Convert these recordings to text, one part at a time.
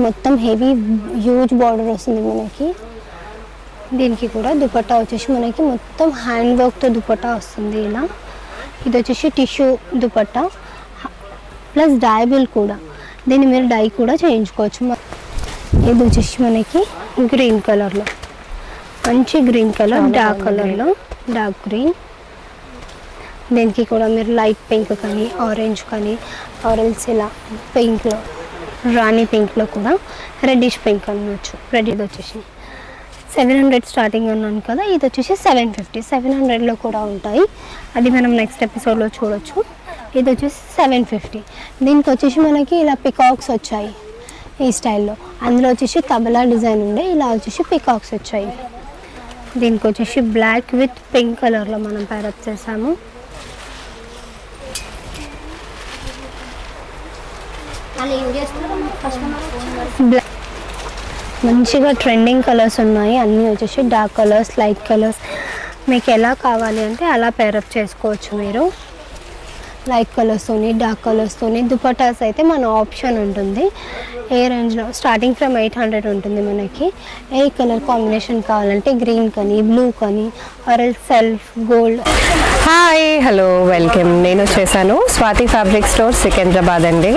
మొత్తం heavy huge border వస్తుంది మనకి. దీనికి కూడా దుపట్టా వచ్చేసి మనకి మొత్తం హ్యాండ్ వర్క్తో దుపట్టా వస్తుంది ఇలా. ఇది వచ్చేసి టిష్యూ దుపట్టా ప్లస్ డైబుల్ కూడా, దీన్ని మీరు డై కూడా చేయించుకోవచ్చు. ఇది వచ్చేసి మనకి గ్రీన్ కలర్లో, మంచి గ్రీన్ కలర్, డార్క్ కలర్లో, డార్క్ గ్రీన్. దీనికి కూడా మీరు లైట్ పింక్ కానీ ఆరెంజ్ కానీ ఆరెంజ్ ఇలా పింక్లో, రాణి పింక్లో కూడా రెడ్డిష్ పింక్ అనవచ్చు. రెడ్ ఇది వచ్చేసి 700 స్టార్టింగ్ అన్నాను కదా, ఇది వచ్చేసి 750. 700లో కూడా ఉంటాయి, అది మనం నెక్స్ట్ ఎపిసోడ్లో చూడొచ్చు. ఇది వచ్చేసి 750. దీనికి వచ్చేసి మనకి ఇలా పికాక్స్ వచ్చాయి ఈ స్టైల్లో. అందులో వచ్చేసి తబలా డిజైన్ ఉండే, ఇలా వచ్చేసి పికాక్స్ వచ్చాయి. దీనికి వచ్చేసి బ్లాక్ విత్ పింక్ కలర్లో మనం ప్యారప్ చేసాము. మంచిగా ట్రెండింగ్ కలర్స్ ఉన్నాయి, అన్నీ వచ్చేసి డార్క్ కలర్స్, లైట్ కలర్స్. మీకు ఎలా కావాలి అంటే అలా పేరప్ చేసుకోవచ్చు మీరు. లైట్ కలర్స్తోని, డార్క్ కలర్స్తోని. దుపట్టాస్ అయితే మన ఆప్షన్ ఉంటుంది. ఏ రేంజ్లో స్టార్టింగ్ ఫ్రమ్ 800 ఉంటుంది మనకి. ఏ కలర్ కాంబినేషన్ కావాలంటే గ్రీన్ కానీ, బ్లూ కానీ, or self gold. Hi, hello, welcome. నేను వచ్చేసాను స్వాతి ఫ్యాబ్రిక్ స్టోర్ సికింద్రాబాద్ అండి.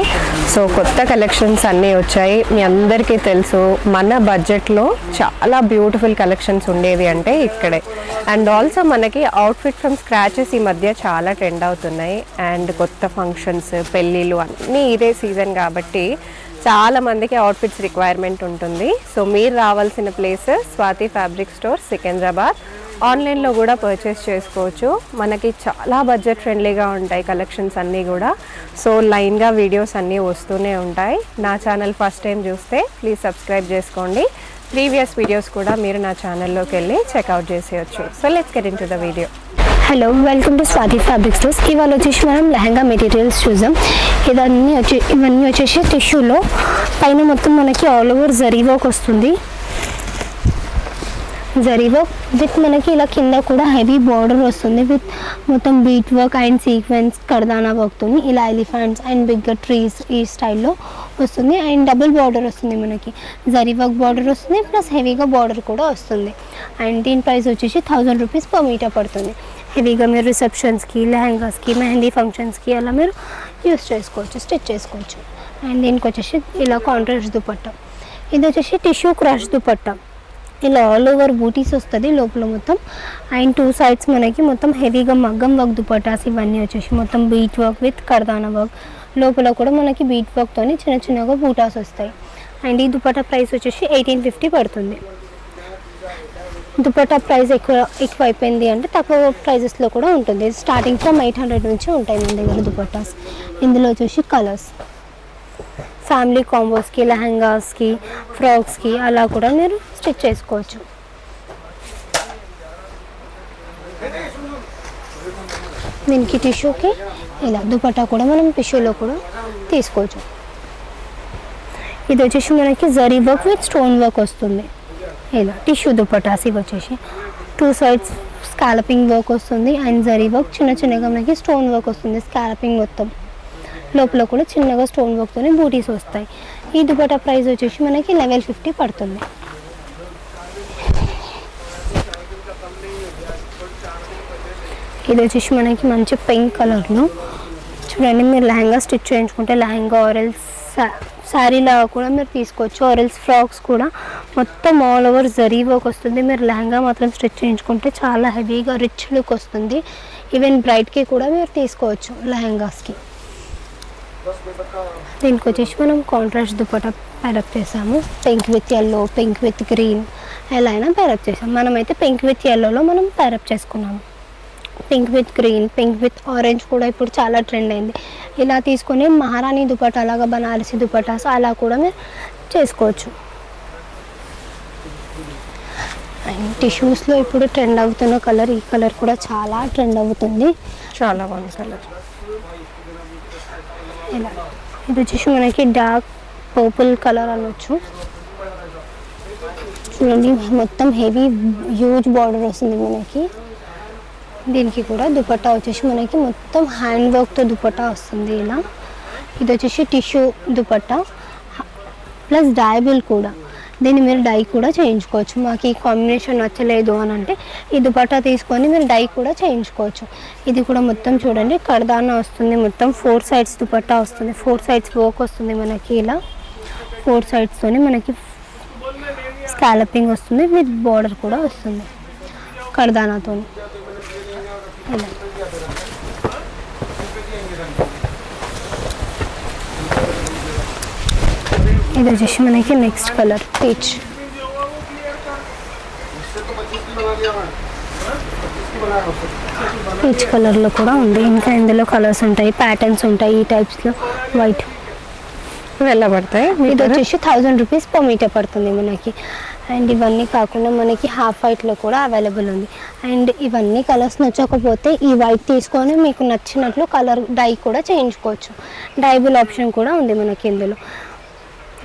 సో కొత్త కలెక్షన్స్ అన్నీ వచ్చాయి. మీ అందరికీ తెలుసు మన బడ్జెట్లో చాలా బ్యూటిఫుల్ కలెక్షన్స్ ఉండేవి అంటే ఇక్కడే. అండ్ ఆల్సో మనకి అవుట్ఫిట్ ఫ్రమ్ స్క్రాచెస్ ఈ మధ్య చాలా ట్రెండ్ అవుతున్నాయి. అండ్ కొత్త ఫంక్షన్స్, పెళ్ళిళ్ళు అన్నీ ఇదే సీజన్ కాబట్టి చాలా మందికి అవుట్ఫిట్స్ రిక్వైర్మెంట్ ఉంటుంది. సో మీరు రావాల్సిన place Swathi fabric store Secunderabad. ఆన్లైన్లో కూడా పర్చేస్ చేసుకోవచ్చు. మనకి చాలా బడ్జెట్ ఫ్రెండ్లీగా ఉంటాయి కలెక్షన్స్ అన్నీ కూడా. సో లైన్గా వీడియోస్ అన్నీ వస్తూనే ఉంటాయి. నా ఛానల్ ఫస్ట్ టైం చూస్తే ప్లీజ్ సబ్స్క్రైబ్ చేసుకోండి. ప్రీవియస్ వీడియోస్ కూడా మీరు నా ఛానల్లోకి వెళ్ళి చెక్అవుట్ చేసేయచ్చు. So let's get into the video. Hello, welcome to Swathi fabric stores. ఇవాళ వచ్చేసి మనం లెహంగా మెటీరియల్స్ చూసాం. ఇవన్నీ వచ్చేసి టిష్యూలో పైన మొత్తం మనకి ఆల్ ఓవర్ జరీ వర్క్ వస్తుంది. జరీ వర్క్ విత్ మనకి ఇలా కింద కూడా హెవీ బార్డర్ వస్తుంది విత్ మొత్తం బీట్ వర్క్ అండ్ సీక్వెన్స్ కర్దానా వర్క్తో ఇలా ఎలిఫెంట్స్ అండ్ బిగ్గర్ ట్రీస్ ఈ స్టైల్లో వస్తుంది. అండ్ డబుల్ బార్డర్ వస్తుంది మనకి, జరీ వర్క్ బార్డర్ వస్తుంది ప్లస్ హెవీగా బార్డర్ కూడా వస్తుంది. అండ్ దీని ప్రైస్ వచ్చేసి 1000 రూపీస్ పర్ మీటర్ పడుతుంది. హెవీగా మీరు రిసెప్షన్స్కి, లెహంగాస్కి, మెహందీ ఫంక్షన్స్కి అలా మీరు యూస్ చేసుకోవచ్చు, స్టిచ్ చేసుకోవచ్చు. అండ్ దీనికి వచ్చేసి ఇలా కాంట్రాస్ట్ దుపట్టా. ఇది వచ్చేసి టిష్యూ క్రష్ దుపట్టా. ఇలా ఆల్ ఓవర్ బూటీస్ వస్తుంది లోపల మొత్తం. అండ్ 2 సైడ్స్ మనకి మొత్తం హెవీగా మగ్గం వర్క్ దుపట్టాస్. ఇవన్నీ వచ్చేసి మొత్తం bead work with kardana work. లోపల కూడా మనకి బీట్ వర్క్తో చిన్న చిన్నగా బూటాస్ వస్తాయి. అండ్ ఈ దుపట్టా ప్రైస్ వచ్చేసి 1850 పడుతుంది. దుపట్టా ప్రైస్ ఎక్కువ అయిపోయింది అంటే తక్కువ ప్రైజెస్లో కూడా ఉంటుంది. స్టార్టింగ్ ఫ్రమ్ 800 నుంచి ఉంటాయి మన దగ్గర దుపట్టాస్. ఇందులో వచ్చేసి కలర్స్ ఫ్యామిలీ కాంబోస్కి, లెహంగాస్కి, ఫ్రాక్స్కి అలా కూడా మీరు స్టిచ్ చేసుకోవచ్చు. దీనికి టిష్యూకి ఇలా దుపట్టా కూడా మనం టిష్యూలో కూడా తీసుకోవచ్చు. ఇది వచ్చేసి మనకి zari work with stone work వస్తుంది. ఇలా టిష్యూ దుపట్టాస్ ఇవి వచ్చేసి 2 సైడ్స్ స్కాలపింగ్ వర్క్ వస్తుంది. అండ్ జరీ వర్క్ చిన్న చిన్నగా మనకి స్టోన్ వర్క్ వస్తుంది. స్కాలపింగ్ మొత్తం లోపల కూడా చిన్నగా స్టోన్ వర్క్తోనే బూటీస్ వస్తాయి. ఈ దుపట్టా ప్రైస్ వచ్చేసి మనకి 1150 పడుతుంది. ఇది వచ్చేసి మనకి మంచి పింక్ కలర్లో చూడండి. మీరు లెహంగా స్టిచ్ చేయించుకుంటే లెహంగా ఆరెల్స్ శారీలాగా కూడా మీరు తీసుకోవచ్చు. ఆరెల్స్ ఫ్రాక్స్ కూడా మొత్తం ఆల్ ఓవర్ జరీ వర్క్ వస్తుంది. మీరు లెహంగా మాత్రం స్టిచ్ చేయించుకుంటే చాలా హెవీగా రిచ్ లుక్ వస్తుంది. ఈవెన్ బ్రైట్కి కూడా మీరు తీసుకోవచ్చు లెహంగాస్కి. దీనికి వచ్చేసి మనం కాంట్రాస్ట్ దుపట్టా ప్యారప్ చేసాము. Pink with yellow, pink with green ఎలా అయినా ప్యారప్ చేసాం. మనమైతే పింక్ విత్ ఎల్లోలో మనం ప్యారప్ చేసుకున్నాము. Pink with green, pink with orange కూడా ఇప్పుడు చాలా ట్రెండ్ అయింది. ఇలా తీసుకొని మహారాణి దుపట్టా లాగా బనారసి దుపట్టాస్ అలా కూడా మీరు చేసుకోవచ్చు. అండ్ టిష్యూస్లో ఇప్పుడు ట్రెండ్ అవుతున్న కలర్ ఈ కలర్ కూడా చాలా ట్రెండ్ అవుతుంది. చాలా బాగుంది కలర్. ఇలా ఇది వచ్చేసి మనకి డార్క్ పర్పుల్ కలర్ అనొచ్చు. చూడండి మొత్తం హెవీ హ్యూజ్ బార్డర్ వస్తుంది మనకి. దీనికి కూడా దుపట్టా వచ్చేసి మనకి మొత్తం హ్యాండ్ వర్క్తో దుపట్టా వస్తుంది ఇలా. ఇది వచ్చేసి టిష్యూ దుపట్టా ప్లస్ డైబుల్ కూడా, దీన్ని మీరు డై కూడా చేయించుకోవచ్చు. మాకు ఈ కాంబినేషన్ నచ్చలేదు అని అంటే ఈ దుపట్టా తీసుకొని మీరు డై కూడా చేయించుకోవచ్చు. ఇది కూడా మొత్తం చూడండి కర్దానా వస్తుంది, మొత్తం 4 సైడ్స్ దుపట్టా వస్తుంది, 4 సైడ్స్ వర్క్ వస్తుంది మనకి. ఇలా 4 సైడ్స్తోని మనకి స్కాలపింగ్ వస్తుంది, విత్ బార్డర్ కూడా వస్తుంది కర్దానాతో. ఇలా ఇది వచ్చేసి మనకి నెక్స్ట్ కలర్ పీచ్. పీచ్ కలర్లో కూడా ఉంది. ఇంకా ఇందులో కలర్స్ ఉంటాయి, ప్యాటర్న్స్ ఉంటాయి ఈ టైప్స్లో. వైట్ వెళ్ళబడతాయి. ఇది వచ్చేసి 1000 రూపీస్ పర్ మీటర్ పడుతుంది మనకి. అండ్ ఇవన్నీ కాకుండా మనకి హాఫ్ వైట్లో కూడా అవైలబుల్ ఉంది. అండ్ ఇవన్నీ కలర్స్ నచ్చకపోతే ఈ వైట్ తీసుకొని మీకు నచ్చినట్లు కలర్ డై కూడా చేయించుకోవచ్చు. డైబుల్ ఆప్షన్ కూడా ఉంది మనకి ఇందులో.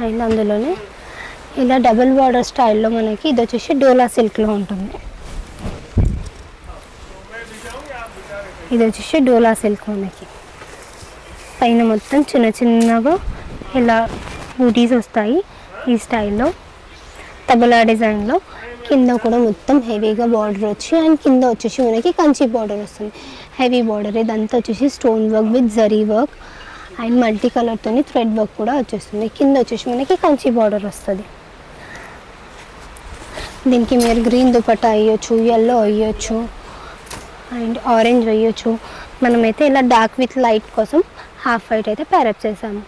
అండ్ అందులోనే ఇలా డబుల్ బార్డర్ స్టైల్లో మనకి ఇది వచ్చేసి డోలా సిల్క్లో ఉంటుంది. ఇది వచ్చేసి డోలా సిల్క్ మనకి. పైన మొత్తం చిన్న చిన్నగా ఇలా బూటీస్ వస్తాయి ఈ స్టైల్లో, తబలా డిజైన్లో. కింద కూడా మొత్తం హెవీగా బార్డర్ వచ్చి అండ్ కింద వచ్చేసి మనకి కంచి బార్డర్ వస్తుంది, హెవీ బార్డర్. ఇదంతా వచ్చేసి stone work with zari work and multi కలర్తోని థ్రెడ్ వర్క్ కూడా వచ్చేస్తుంది. కింద వచ్చేసి మనకి కంచి బార్డర్ వస్తుంది. దీనికి మీరు గ్రీన్ దుపట్టా వేయచ్చు, ఎల్లో వేయచ్చు అండ్ ఆరెంజ్ వేయచ్చు. మనమైతే ఇలా డార్క్ విత్ లైట్ కోసం హాఫ్ వైట్ అయితే ప్యారప్ చేసాము.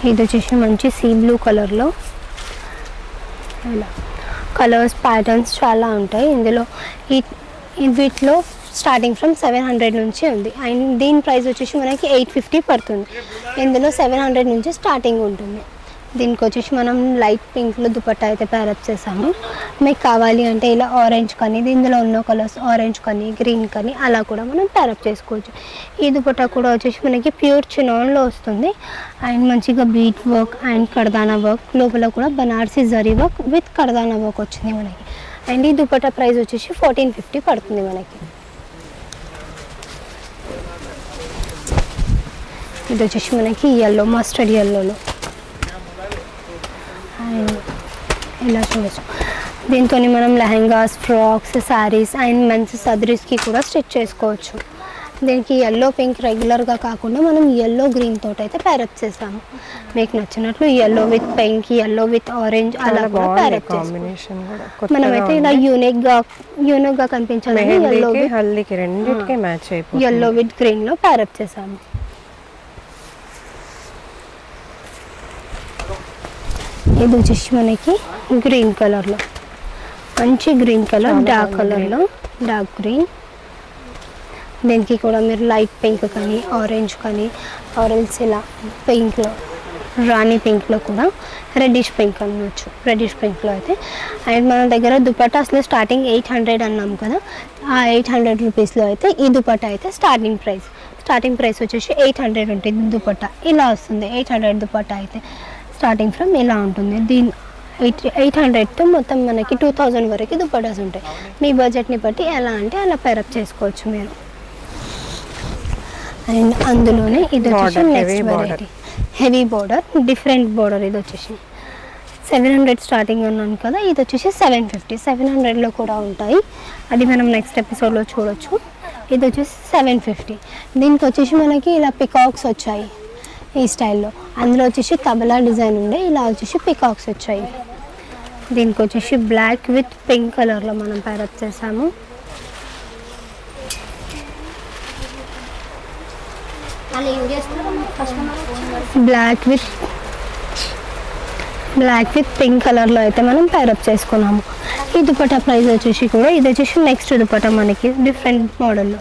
ఇది వచ్చేసి మంచి సీ బ్లూ కలర్లో. ఇలా కలర్స్ ప్యాటర్న్స్ చాలా ఉంటాయి ఇందులో. వీటిలో స్టార్టింగ్ ఫ్రమ్ 700 నుంచి ఉంది. అండ్ దీని ప్రైస్ వచ్చేసి మనకి 850 పడుతుంది. ఇందులో 700 నుంచి స్టార్టింగ్ ఉంటుంది. దీనికి వచ్చేసి మనం లైట్ పింక్లో దుపట్టా అయితే ప్యారప్ చేసాము. మీకు కావాలి అంటే ఇలా ఆరెంజ్ కానీ, ఇందులో ఉన్న కలర్స్ ఆరెంజ్ కానీ గ్రీన్ కానీ అలా కూడా మనం ప్యారప్ చేసుకోవచ్చు. ఈ దుపట్టా కూడా వచ్చేసి మనకి ప్యూర్ చినాన్లో వస్తుంది. అండ్ మంచిగా bead work and kardana work, లోపల కూడా Banarasi zari work with kardana work వచ్చింది మనకి. అండ్ ఈ దుపట్టా ప్రైస్ వచ్చేసి 1450 పడుతుంది మనకి. ఇది వచ్చేసి మనకి ఎల్లో, మస్టర్డ్ ఎల్లోలో ఇలా చూడవచ్చు. దీంతో మనం lehengas, frocks, saris and men's సదరీస్కి కూడా స్టిచ్ చేసుకోవచ్చు. దీనికి ఎల్లో పింక్ రెగ్యులర్గా కాకుండా మనం ఎల్లో గ్రీన్ తోటి అయితే ప్యారప్ చేసాము. మీకు నచ్చినట్లు yellow with pink, yellow with orange అలా కూడా ప్యారప్ చేసుకోవచ్చు. మనమైతే ఇలా యూనిక్గా కనిపించాలని ఎల్లో విత్ గ్రీన్లో ప్యారప్ చేసాము. ఇది వచ్చేసి మనకి గ్రీన్ కలర్లో, మంచి గ్రీన్ కలర్, డార్క్ కలర్లో డార్క్ గ్రీన్. దీనికి కూడా మీరు లైట్ పింక్ కానీ ఆరెంజ్ కానీ ఆరెంజ్ ఇలా పింక్లో, రాణి పింక్లో కూడా రెడ్డిష్ పింక్ అనవచ్చు. రెడ్డిష్ పింక్లో అయితే. అండ్ మన దగ్గర దుపట్టా అసలు స్టార్టింగ్ 800 అన్నాం కదా, ఆ 800 రూపీస్లో అయితే ఈ దుపట్టా అయితే స్టార్టింగ్ ప్రైస్ వచ్చేసి 800 ఉంటుంది. దుపట్టా ఇలా వస్తుంది. 800 దుపట్టా అయితే స్టార్టింగ్ ఫ్రమ్ ఇలా ఉంటుంది. దీని 800తో మొత్తం మనకి 2000 వరకు దుపట్టాస్ ఉంటాయి. మీ బడ్జెట్ని బట్టి ఎలా అంటే అలా పేరప్ చేసుకోవచ్చు మీరు. అండ్ అందులోనే ఇది వచ్చేసి next variety heavy border, different border. ఇది వచ్చేసి 700 స్టార్టింగ్ అన్నాను కదా, ఇది వచ్చేసి 750. 700లో కూడా ఉంటాయి, అది మనం నెక్స్ట్ ఎపిసోడ్లో చూడొచ్చు. ఇది వచ్చేసి 750. దీనికి వచ్చేసి మనకి ఇలా పికాక్స్ వచ్చాయి ఈ స్టైల్లో. అందులో వచ్చేసి తబలా డిజైన్ ఉండే, ఇలా వచ్చేసి పికాక్స్ వచ్చాయి. దీనికి వచ్చేసి బ్లాక్ విత్ పింక్ కలర్లో మనం ప్యారప్ చేసాము. బ్లాక్ విత్ పింక్ కలర్లో అయితే మనం ప్యారప్ చేసుకున్నాము. ఈ దుపట్టా ప్రైస్ వచ్చేసి కూడా, ఇది వచ్చేసి నెక్స్ట్ దుపట్టా మనకి డిఫరెంట్ మోడల్లో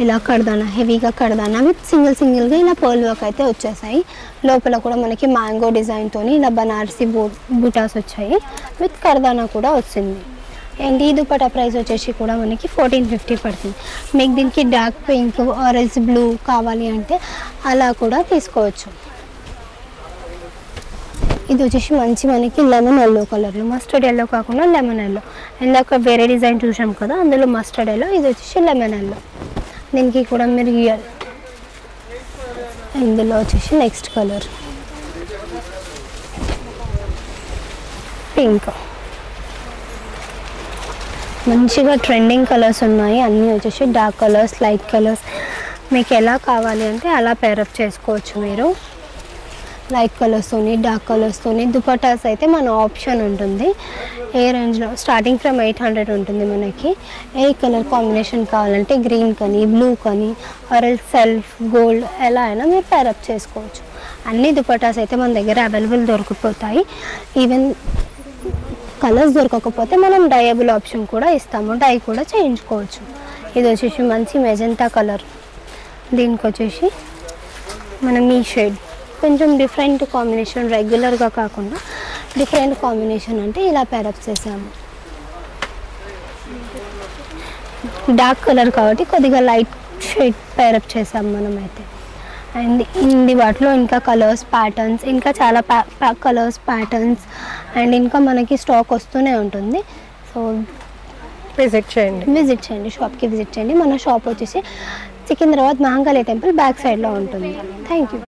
ఇలా కడదానా, హెవీగా కడదానా విత్ సింగిల్గా ఇలా పర్ల్ వర్క్ అయితే వచ్చేసాయి. లోపల కూడా మనకి మ్యాంగో డిజైన్తో ఇలా బనారసి బూటాస్ వచ్చాయి, విత్ కడదానా కూడా వచ్చింది. అండ్ ఈ దుపట్టా ప్రైస్ వచ్చేసి కూడా మనకి 1450 పడుతుంది. మీకు దీనికి డార్క్ పింక్, ఆరెంజ్ బ్లూ కావాలి అంటే అలా కూడా తీసుకోవచ్చు. ఇది వచ్చేసి మంచి మనకి లెమన్ ఎల్లో కలర్లో, మస్టర్డ్ ఎల్లో కాకుండా లెమన్ ఎల్లో. ఇందాక వేరే డిజైన్ చూసాం కదా, అందులో మస్టర్డ్ ఎల్లో, ఇది వచ్చేసి లెమన్ ఎల్లో. దీనికి కూడా మీరు ఇందులో వచ్చేసి నెక్స్ట్ కలర్ పింక్. మంచిగా ట్రెండింగ్ కలర్స్ ఉన్నాయి, అన్నీ వచ్చేసి డార్క్ కలర్స్, లైట్ కలర్స్. మీకు ఎలా కావాలి అంటే అలా పేరప్ చేసుకోవచ్చు మీరు. లైట్ కలర్స్తోని, డార్క్ కలర్స్తోని. దుపట్టాస్ అయితే మన ఆప్షన్ ఉంటుంది. ఏ రేంజ్లో స్టార్టింగ్ ఫ్రమ్ 800 ఉంటుంది మనకి. ఏ కలర్ కాంబినేషన్ కావాలంటే గ్రీన్ కానీ, బ్లూ కానీ, ఆర్ సెల్ఫ్ గోల్డ్ ఎలా అయినా మీరు పేరప్ చేసుకోవచ్చు. అన్ని దుపట్టాస్ అయితే మన దగ్గర అవైలబుల్ దొరికిపోతాయి. ఈవెన్ కలర్స్ దొరకకపోతే మనం డయబుల్ ఆప్షన్ కూడా ఇస్తాము, డై కూడా చేయించుకోవచ్చు. ఇది వచ్చేసి మంచి మెజెంటా కలర్. దీనికి వచ్చేసి మనం ఈ షేడ్ కొంచెం డిఫరెంట్ కాంబినేషన్, రెగ్యులర్గా కాకుండా డిఫరెంట్ కాంబినేషన్ అంటే ఇలా పేరప్ చేసాము. డార్క్ కలర్ కాబట్టి కొద్దిగా లైట్ షేడ్ పేరప్ చేసాము మనమైతే. అండ్ ఇది వాటిలో ఇంకా కలర్స్, ప్యాటర్న్స్, ఇంకా చాలా కలర్స్, ప్యాటర్న్స్ అండ్ ఇంకా మనకి స్టాక్ వస్తూనే ఉంటుంది. సో విజిట్ చేయండి, షాప్కి విజిట్ చేయండి. మన షాప్ వచ్చేసి సికింద్రాబాద్ మహంకాళి టెంపుల్ బ్యాక్ సైడ్లో ఉంటుంది. Thank you.